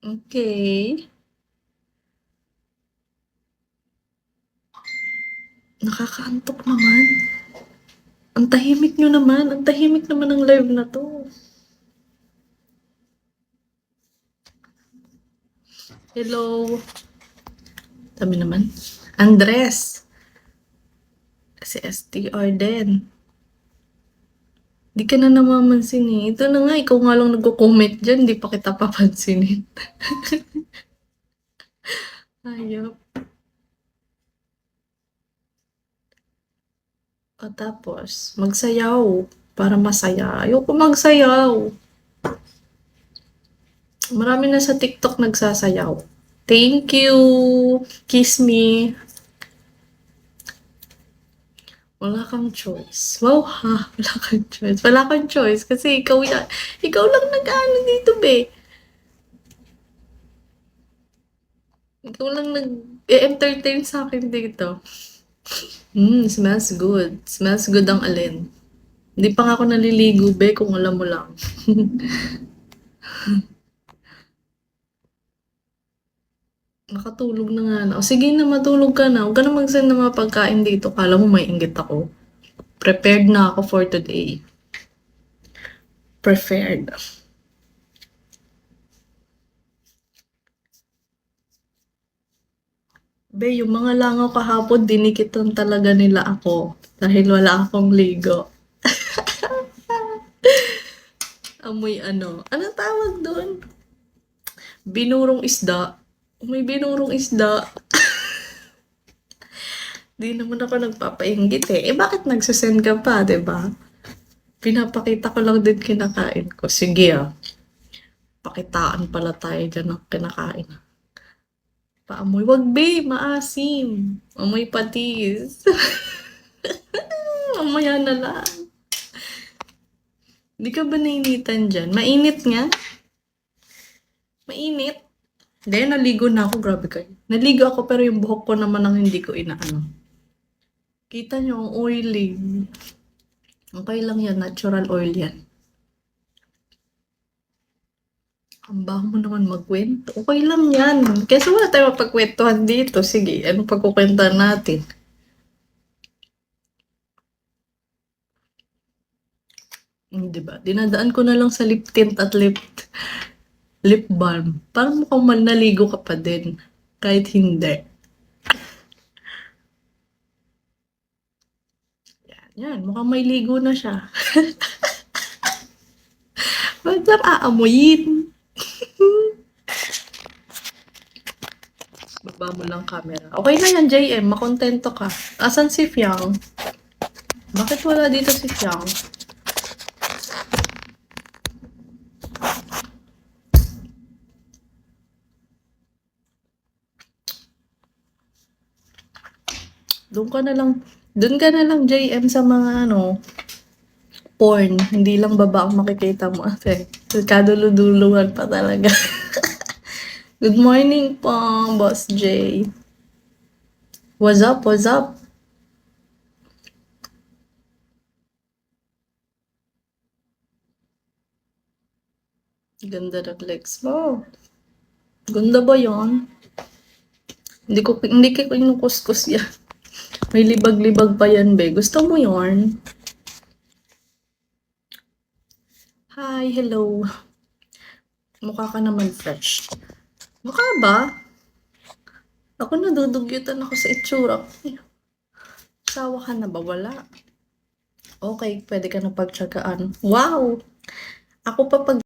Okay. Nakakaantok naman. Ang tahimik nyo naman. Ang tahimik naman ng live na 'to. Hello. Dami naman. Andres. Si STR din. Di ka na namamansin eh. Ito na nga, ikaw nga lang nagko-comment dyan. Di pa kita papansinin. Ayop. O tapos, magsayaw. Para masaya. Ayoko magsayaw. Marami na sa TikTok nagsasayaw. Thank you. Kiss me. Wala kang choice. Wow ha, wala kang choice. Wala kang choice kasi ikaw lang nag-ano dito be. Ikaw lang nag-entertain sa akin dito. Smells good. Smells good ang alin. Hindi pa nga ako naliligo be kung alam mo lang. Nakatulog na nga na. O sige na, matulog ka na. Huwag ka na mag-send ng mga pagkain dito. Kala mo may inggit ako. Prepared na ako for today. Prepared. Be, yung mga langaw kahapon, dinikitan talaga nila ako. Dahil wala akong ligo. Amoy ano. Anong tawag doon? Binurong isda. May binurong isda. Di naman ako nagpapainggit eh. Eh bakit nagsasend ka pa, 'di ba? Pinapakita ko lang din kinakain ko. Sige ah. Pakitaan pala tayo dyan ng kinakain. Paamoy. Wag be, maasim. Amoy patis. Mamaya na lang. Di ka ba nainitan dyan? Mainit nga? Mainit? Hindi, naligo na ako. Grabe kayo. Naligo ako pero yung buhok ko naman ang hindi ko inaano. Kita nyo, ang oily. Okay lang yan. Natural oil yan. Ang baho mo naman magkwento. Okay lang yan. Kasi wala tayo mapagkwentuhan dito. Sige, anong pagkukwentuhan natin? Diba? Dinadaan ko na lang sa lip tint at lip balm. Parang mukhang naligo ka pa din. Kahit hindi. Yan, mukhang may ligo na siya. Ba't lang aamuyin? Baba mo lang camera. Okay na yan, JM. Makontento ka. Asan si Fiang? Bakit wala dito si Fiang? Doon ka na lang, JM, sa mga porn. Hindi lang baba ang makikita mo. Ate, kaduluduluhan pa talaga. Good morning po, Boss J. What's up? What's up? Ganda ng legs mo. Ganda ba yon? Hindi ko kinukuskus yan. May libag-libag pa yan, be. Gusto mo yon? Hi, hello. Mukha ka naman fresh. Mukha ba? Ako nadudugyutan ako sa itsura. Sawa ka na ba? Wala. Okay, pwede ka na pagtsagaan. Wow! Ako pa pag